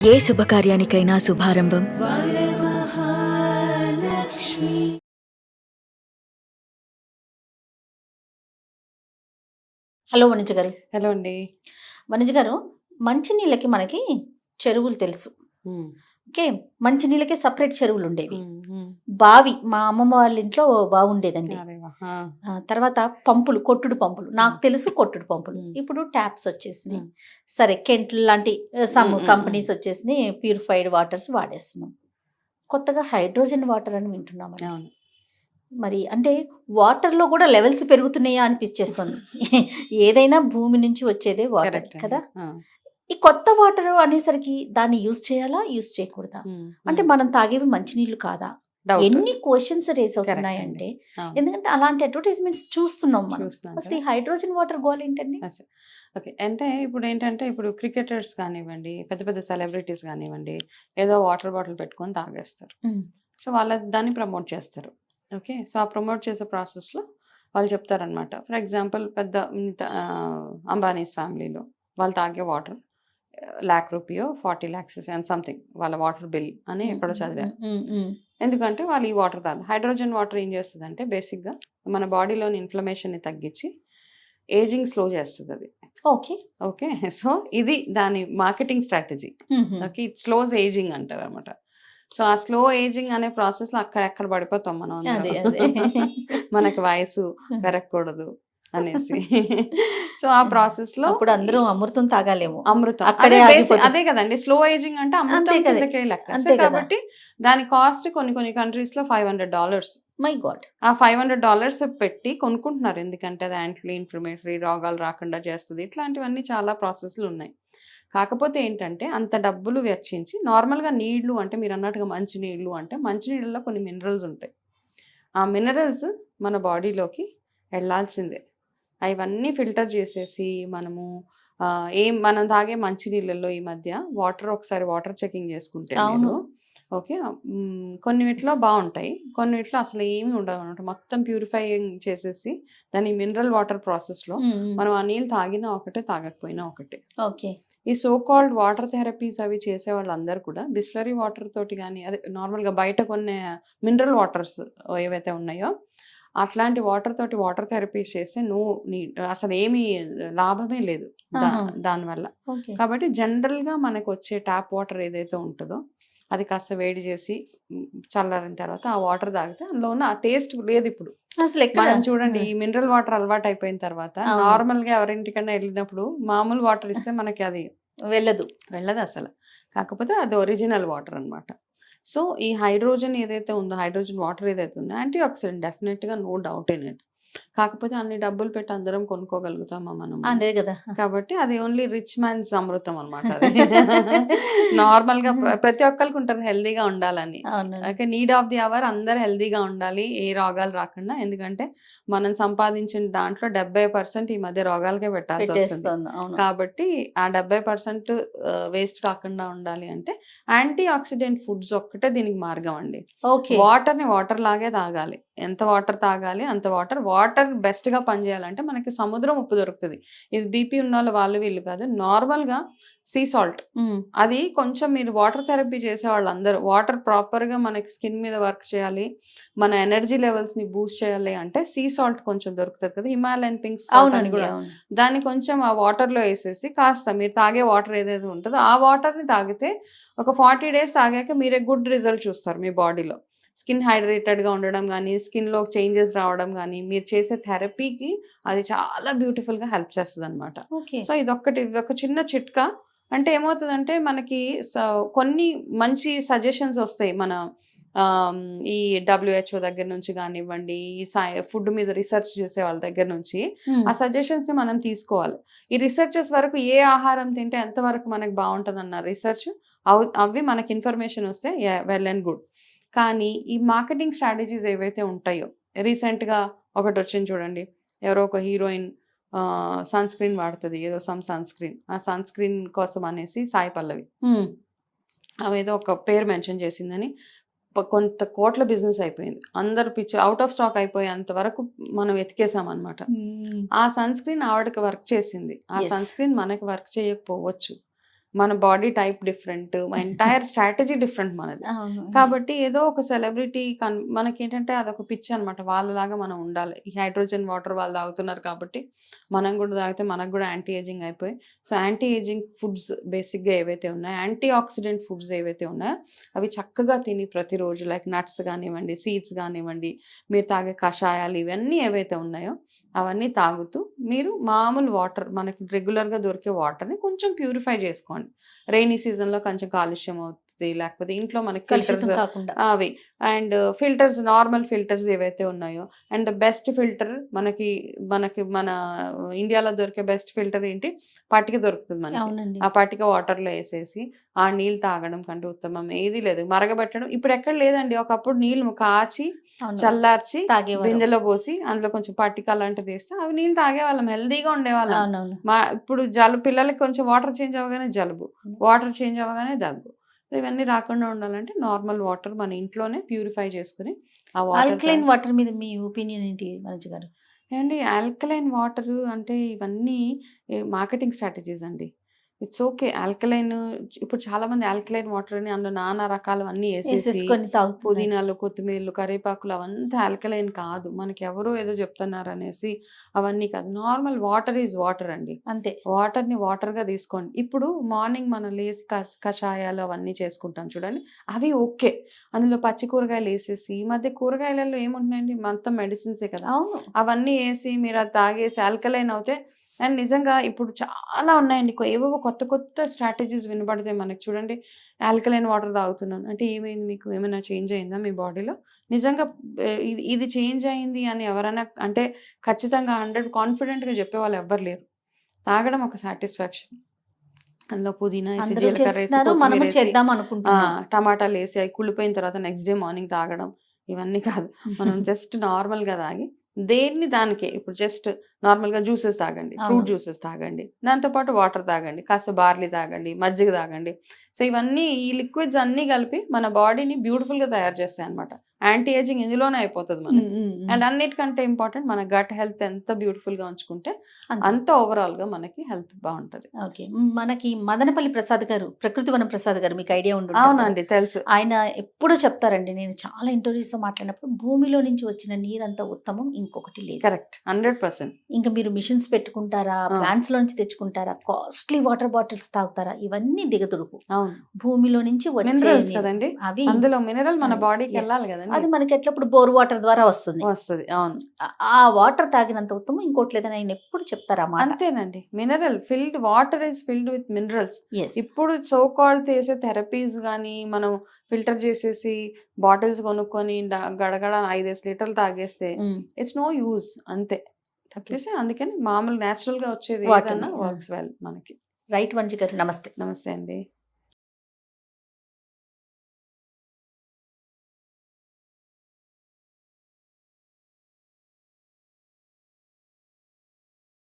ఏ శుభకార్యానికైనా శుభారంభం hello Vanija గారు. Hello అండి. వనిజ గారు, మంచినీళ్ళకి మనకి చెరువులు తెలుసు. హ్మ్. ఓకే. మంచినీళ్ళకి సెపరేట్ చెరువులుండేవి. హ్మ్. బావి మా అమ్మమ్మ వాళ్ళ ఇంట్లో బావుండేదండి. అరే వాహ్! ఆ! తర్వాత పంపులు, కొట్టుడు పంపులు. నాకు హ్మ్. తెలుసు కొట్టుడు పంపులు. హ్మ్. ఇప్పుడు ట్యాప్స్ వచ్చేసినాయి. హ్మ్. సరే కెంట్లు లాంటి సమ్ హ్మ్. హ్మ్. కంపెనీస్ వచ్చేసినాయి. ప్యూరిఫైడ్ వాటర్స్ వాడేస్తున్నాం. కొత్తగా హైడ్రోజన్ వాటర్ అని వింటున్నామండి. అవును. మరి అంటే వాటర్‌లో గూడా లెవెల్స్ పెరుగుతున్నాయా అనిపిచ్చేస్తుంది. ఏదైనా భూమి నుంచి వచ్చేదే వాటర్ కరెక్ట్ అండి. కదా! ఆ! ఈ కొత్త వాటరు అనేసరికి దాన్ని యూజ్ చేయాలా? యూజ్ చేయకూడదా? హ్మ్. అంటే హ్మ్. మనం తాగేవి మంచినీళ్ళు కాదా? డౌట్. ఎన్ని క్వెషన్స్ రైజ్ కరెక్ట్ అండి. అవుతున్నాయంటే, అవును. ఎందుకంటే అలాంటి అడ్వర్‌టైజ్‌మెంట్స్ చూస్తున్నాం మనం. చూస్తున్నాం అసలు కదా! ఈ హైడ్రోజన్ వాటర్ గోలేంటండి? అసలు ఓకే. అంటే ఇప్పుడు క్రికెటర్స్ కానివ్వండి, పెద్ద పెద్ద సెలబ్రిటీస్ గానివ్వండి, ఏదో వాటర్ బాటిల్ పెట్టుకొని తాగేస్తారు. హ్మ్. సో, దాన్ని ప్రమోట్ చేస్తారు. ఓకే. సో, ఆ ప్రమోట్ చేసే ప్రాసెస్‌లో వాళ్ళు చెప్తారనమాట. ఫర్ ఎగ్జాంపుల్ అంబానీస్ ఫ్యామిలీలో వాళ్ళు తాగే వాటర్ రూ. 1,00,000 40,00,000 అండ్ సంథింగ్ వాళ్ళ వాటర్ బిల్ అని హ్మ్. ఎక్కడో హ్మ్. చదివాను. హ్మ్. హ్మ్. ఎందుకంటే వాళ్ళు ఈ వాటర్ తాగరు. హైడ్రోజన్ వాటర్ ఏం చేస్తదంటే బేసిక్‌గా మన బాడీలోని ఇన్‌ఫ్లమేషన్‌ని తగ్గించి ఏజింగ్ స్లో చేస్తదది. ఓకే. ఓకే. సో, ఇది దాని మార్కెటింగ్ స్ట్రాటజీ. హుహు. ఓకే. ఇట్ స్లోస్ ఏజింగ్ అంటారనమాట. సో, ఆ స్లో ఏజింగ్ అనే ప్రాసెస్‌లో అక్కడెక్కడ పడిపోతాం మనం అందరం. అదే. అదే. మనకి వయసు పెరగకూడదు అనేసి. సో, ఆ ప్రాసెస్‌లో అప్పుడు ఈ అందరం అమృతం తాగాలేమో! అమృతం. అక్కడే ఆగిపోతాం. అదే గదండీ! స్లో ఏజింగ్ అంటే అంతే అమృతం కదా! కిందకే లెక్క. సో, అంతే కదా! కాబట్టి దాని కాస్ట్ కొన్ని కొన్ని కంట్రీస్‌లో $500. My God! ఆ $500 పెట్టి కొనుక్కుంటున్నారు. ఎందుకంటే అది యాంటీ ఇన్‌ఫ్లమేటరీ రోగాలు రాకుండా చేస్తది. ఇట్లాంటివన్నీ చాలా ప్రాసెస్‌లున్నాయి. కాకపోతే ఏంటంటే అంత డబ్బులు వెచ్చించి నార్మల్‌గా నీళ్లు అంటే మీరన్నట్టుగా మంచినీళ్ళు అంటే మంచినీళ్ళలో కొన్ని మినరల్స్ ఉంటాయి. ఆ మినరల్స్ మన బాడీలోకి ఎళ్ళాల్సిందే. అవన్నీ ఫిల్టర్ చేసేసి మనము మనం తాగే మంచినీళ్ళల్లో ఈ మధ్య ఒకసారి వాటర్ చెకింగ్ చేసుకుంటే అవును. మీరు ఓకే. కొన్నిటిలో బావుంటాయి. కొన్నిటిలో అసలు ఏమి ఉండవనమాట. మొత్తం ప్యూరిఫైయింగ్ చేసేసి దాన్ని మినరల్ వాటర్ ప్రాసెస్‌లో హ్మ్. హ్మ్. మనం ఆ నీళ్ళు తాగినా ఒకటే, తాగకపోయినా ఒకటే. ఓకే. ఈ సో కాల్డ్ వాటర్ థెరపీస్ అవి చేసేవాళ్ళందరూ కూడా బిస్లరీ వాటర్ తోటి గాని, అదే నార్మల్‌గా బయట కొనే మినరల్ వాటర్స్ ఏవైతే ఉన్నాయో, అట్లాంటి వాటర్ తోటి వాటర్ థెరపీస్ చేస్తే అసలేమి లాభమే లేదు ఆహా! దానివల్ల. ఓకే. కాబట్టి జనరల్‌గా మనకొచ్చే ట్యాప్ వాటర్ ఏదైతే ఉంటదో, అది కాస్త వేడి చేసి చల్లారిన తర్వాత ఆ వాటర్ తాగితే అందులో ఉన్న ఆ టేస్ట్ లేదిప్పుడు. అసలెక్కడ మనం చూడండి ఆ! ఈ మినరల్ వాటర్ అలవాటయిపోయిన తర్వాత అవును. నార్మల్‌గా ఎవరింటికన్నా ఎళ్ళినప్పుడు మామూలు వాటర్ ఇస్తే మనకి అది వెళ్ళదు. వెళ్ళదసల. కాకపోతే అది ఒరిజినల్ వాటర్ అన్నమాట. సో, ఈ హైడ్రోజన్ వాటర్ ఏదైతే ఉందో యాంటీ ఆక్సిడెంట్ డెఫినిట్‌గా నో డౌట్ ఇన్ ఇట్. కాకపోతే అన్ని డబ్బులు పెట్టి అందరం కొనుక్కోగలుగుతామా మనము? అదే గదా! కాబట్టి అది ఓన్లీ రిచ్ మ్యాన్స్ అమృతం అన్నమాట అది. నార్మల్‌గా ప్రతి ఒక్కళ్ళకి ఉంటది హెల్తీగా ఉండాలని. అవునండి. Okay. Need of the hour అందరూ హెల్తీగా ఉండాలి. ఏ రోగాలు రాకుండా. ఎందుకంటే మనం సంపాదించిన దాంట్లో 70% ఈ మధ్య రోగాలకే పెట్టాల్సొస్తుంది. పెట్టేస్తోంది. అవును. కాబట్టి ఆ 70% వేస్ట్ కాకుండా ఉండాలి అంటే యాంటీ ఆక్సిడెంట్ ఫుడ్స్ ఒక్కటే దీనికి మార్గం అండి. ఓకే. వాటర్‌ని వాటర్ లాగే తాగాలి. ఎంత వాటర్ తాగాలి అంత వాటర్. వాటర్ బెస్ట్‌గా పనిచేయాలంటే మనకి సముద్రం ఉప్పు దొరుకుతది. ఇది బీపీ ఉన్నోళ్ళు వాళ్ళు వీళ్ళు కాదు. నార్మల్‌గా సీ సాల్ట్. హ్మ్. అది కొంచెం మీరు వాటర్ థెరపీ చేసేవాళ్ళందరూ వాటర్ ప్రాపర్‌గా మనకి స్కిన్ మీద వర్క్ చేయాలి. మన ఎనర్జీ లెవెల్స్‌ని బూస్ట్ చేయాలి అంటే సీ సాల్ట్ కొంచెం దొరుకుతది కదా! హిమాలయన్ పింక్ సాల్ట్ అని అవునండి. గూడా. అవును. దాన్ని కొంచెం ఆ వాటర్‌లో ఏసేసి కాస్త మీరు తాగే వాటర్ ఏదైతే ఉంటదో ఆ వాటర్‌ని తాగితే ఒక 40 డేస్ తాగాక మీరే గుడ్ రిజల్ట్ చూస్తారు మీ బాడీలో. స్కిన్ హైడ్రేటెడ్‌గా ఉండడం గానీ, స్కిన్‌లో చేంజెస్ రావడం గానీ, మీరు చేసే థెరపీకి అది చాలా బ్యూటిఫుల్‌గా హెల్ప్ చేస్తదనమాట. ఓకే. సో, ఇదొక చిన్న చిట్కా. అంటే ఏమవుతదంటే మనకి స కొన్ని మంచి సజెషన్స్ ఒస్తాయి. ఆహ్, ఈ డబ్ల్యూహెచ్ఓ దగ్గర నుంచి గానివ్వండి, ఈ ఫుడ్ మీద రిసర్చ్ చేసే వాళ్ళ దగ్గర నుంచి హ్మ్. ఆ సజెషన్స్‌ని మనం తీసుకోవాలి. ఈ రిసర్చెస్ వరకు ఏ ఆహారం తింటే ఎంతవరకు మనకు బావుంటదన్న రిసర్చ్ అవి మనకి ఇన్ఫర్మేషన్ ఒస్తే వెల్ అండ్ గుడ్. కానీ ఈ మార్కెటింగ్ స్ట్రాటజీస్ ఏవైతే ఉంటాయో, రీసెంట్‌గా ఒకటొచ్చింది చూడండి. ఎవరో ఒక హీరోయిన్ సన్ స్క్రీన్ వాడతది. ఏదో సన్ స్క్రీన్. ఆ సన్ స్క్రీన్ కోసం అనేసి సాయి పల్లవి. హ్మ్. ఆమేదో ఒక పేరు మెన్షన్ చేసిందని కొంత కోట్ల బిజినెస్ అయిపోయింది. అందరూ పిచ్చి ఔట్ ఆఫ్ స్టాక్ అయిపోయేంత వరకు మనం వెతికేసామనమాట. హ్మ్. ఆ సన్ స్క్రీన్ ఆవిడకి వర్క్ చేసింది. ఆ యెస్. సన్ స్క్రీన్ మనకి వర్క్ చేయకపోవచ్చు. మన body type different, entire strategy different మనది. అవును. కాబట్టి ఏదో ఒక సెలబ్రిటీ మనకేంటంటే అదొక పిచ్చి అనమాట. వాళ్ళలాగా మనం ఉండాలి. ఈ హైడ్రోజన్ వాటర్ వాళ్ళు తాగుతున్నారు కాబట్టి మనం కూడా తాగితే మనకు కూడా యాంటీ ఏజింగ్ అయిపోయి, సో యాంటీ ఏజింగ్ ఫుడ్స్ బేసిక్గా ఏవైతే ఉన్నాయో, యాంటీ ఆక్సిడెంట్ ఫుడ్స్ ఏవైతే ఉన్నాయో అవి చక్కగా తిని ప్రతిరోజు లైక్ నట్స్ కానివ్వండి, సీడ్స్ కానివ్వండి, మీరు తాగే కషాయాలు ఇవన్నీ ఏవైతే ఉన్నాయో అవన్నీ తాగుతూ మీరు మామూలు వాటర్ మనకి రెగ్యులర్గా దొరికే వాటర్ని కొంచెం ప్యూరిఫై చేసుకోండి. రెయినీ సీజన్లో కొంచెం కాలుష్యం అవుతుంది, లేకపోతే ఇంట్లో మనకి కలుషితం ఫిల్టర్స్ కాకుండా. అవి అండ్ ఫిల్టర్స్, నార్మల్ ఫిల్టర్స్ ఏవైతే ఉన్నాయో, అండ్ బెస్ట్ ఫిల్టర్ మనకి మనకి మన ఇండియాలో దొరికే బెస్ట్ ఫిల్టర్ ఏంటి, పట్టిక దొరుకుతుంది మనకి. అవునండి. ఆ పట్టిక వాటర్లో వేసేసి ఆ నీళ్ళు తాగడం కంటే ఉత్తమం ఏది లేదు. మరగబెట్టడం ఇప్పుడు ఎక్కడ లేదండి. ఒకప్పుడు నీళ్ళు కాచి అవును. చల్లార్చి తాగేవారు. బిందెలో పోసి అందులో కొంచెం పట్టిక అలాంటిది వేస్తే అవి నీళ్ళు తాగేవాళ్ళం, హెల్దీగా ఉండేవాళ్ళం. అవునవును. ఇప్పుడు జలుబు పిల్లలకి కొంచెం వాటర్ చేంజ్ అవ్వగానే జలుబు, వాటర్ చేంజ్ అవ్వగానే దగ్గు. సో ఇవన్నీ రాకుండా ఉండాలంటే నార్మల్ వాటర్ మన ఇంట్లోనే ప్యూరిఫై చేసుకుని ఆ వాటర్ ఆల్కలైన్ వాటర్ మీద మీ ఒపీనియన్ ఏంటి మనోజ్ గారు? ఏమండి, ఆల్కలైన్ వాటర్ అంటే ఇవన్నీ మార్కెటింగ్ స్ట్రాటజీస్ అండి. It's okay. ఆల్కలైన్ ఇప్పుడు చాలా మంది ఆల్కలైన్ వాటర్ అని అందులో నానా రకాలు అన్నీ వేసేసి వేసేసుకొని తాగుతున్నారు. పుదీనాలు, కొత్తిమీరలు, కరివేపాకులు అవంతా ఆల్కలైన్ కాదు. మనకి ఎవరో ఏదో చెప్తున్నారు అనేసి అవన్నీ కాదు. నార్మల్ వాటర్ ఈజ్ వాటర్ అండి. అంతే. వాటర్ని వాటర్గా తీసుకోండి. ఇప్పుడు మార్నింగ్ మనం లేసి కషాయాలు అవన్నీ చేసుకుంటాం చూడండి, అవి ఓకే. అందులో పచ్చి కూరగాయలు వేసేసి, ఈ మధ్య కూరగాయలలో ఏముంటున్నాయండి, మొత్తం మెడిసిన్సే కదా, అవును. అవన్నీ వేసి మీరు అది తాగేసి ఆల్కలైన్ అవుతే. అండ్ నిజంగా ఇప్పుడు చాలా ఉన్నాయండి, ఏవేవో కొత్త కొత్త స్ట్రాటజీస్ వినపడతాయి మనకి. చూడండి, ఆల్కలైన్ వాటర్ తాగుతున్నాను అంటే ఏమైంది, మీకు ఏమైనా చేంజ్ అయిందా మీ బాడీలో? నిజంగా ఇది ఇది చేంజ్ అయింది అని ఎవరైనా అంటే ఖచ్చితంగా 100 కాన్ఫిడెంట్గా చెప్పేవాళ్ళు ఎవ్వరు లేరు. తాగడం ఒక సాటిస్ఫాక్షన్. అందులో పుదీనా వేసి, అందరూ జీలకర్ర వేసి, చేస్తున్నారు, మనము కొత్తిమీర వేసి, చేద్దాం అనుకుంటున్నాం. టమాటాలు వేసి అవి కుళ్ళిపోయిన తర్వాత నెక్స్ట్ డే మార్నింగ్ తాగడం ఇవన్నీ కాదు. మనం జస్ట్ నార్మల్గా తాగి దేన్ని దానికే. ఇప్పుడు జస్ట్ నార్మల్గా జ్యూసెస్ తాగండి, ఫ్రూట్ అవును. జ్యూసెస్ తాగండి, దాంతోపాటు వాటర్ తాగండి, కాస్త బార్లీ తాగండి, మజ్జిగ తాగండి. సో ఇవన్నీ ఈ లిక్విడ్స్ అన్నీ కలిపి మన బాడీని బ్యూటిఫుల్గా తయారు చేస్తాయి అనమాట. యాంటీ ఏజింగ్ ఇందులోనే అయిపోతుంది మనకి. అండ్ అన్నిటికంటే ఇంపార్టెంట్ మన గట్ హెల్త్ ఎంత బ్యూటిఫుల్గా ఉంచుకుంటే అంత ఓవరాల్గా మనకి హెల్త్ బాగుంటుంది. ఓకే. మనకి మదనపల్లి ప్రసాద్ గారు, ప్రకృతి వనం ప్రసాద్ గారు, మీకు ఐడియా ఉండి ఉంటుంది కదా. అవునండి, తెలుసు. ఆయన ఎప్పుడూ చెప్తారండి, నేను చాలా ఇంటర్వ్యూస్తో మాట్లాడినప్పుడు, భూమిలో నుంచి వచ్చిన నీరంత ఉత్తమం ఇంకొకటి లేదు. కరెక్ట్, 100%. ఇంకా మీరు మిషన్స్ పెట్టుకుంటారా, ప్లాంట్స్ లో నుంచి తెచ్చుకుంటారా, కాస్ట్లీ వాటర్ బాటిల్స్ తాగుతారా, ఇవన్నీ దిగదుడుపు. అవును, భూమిలో నుంచి వచ్చే మినరల్స్ నీరు. కదండి, అవి అందులో మినరల్ మన బాడీకి yes. వెళ్ళాలి కదండి, అది మనకి ఎట్లప్పుడు బోర్ వాటర్ ద్వారా వస్తుంది. వస్తుంది. అవును, ఆ వాటర్ తాగినంత ఉత్తమం ఇంకోటి లేదని ఆయన ఎప్పుడు చెప్తారు ఆ మాట. అంతేనండి. Mineral filled water is filled with minerals. Yes. ఇప్పుడు సో కాల్డ్ చేసే థెరపీస్ కానీ మనం ఫిల్టర్ చేసేసి బాటిల్స్ కొనుక్కొని గడగడ 5 లీటర్లు తాగేస్తే ఇట్స్ నో యూజ్ అంతే తప్పేసి. అందుకని మామూలు న్యాచురల్ గా వచ్చేది Water ఏదన్నా ని, వర్క్స్ వెల్ మనకి. రైట్ వంజి గారు, నమస్తే. నమస్తే అండి.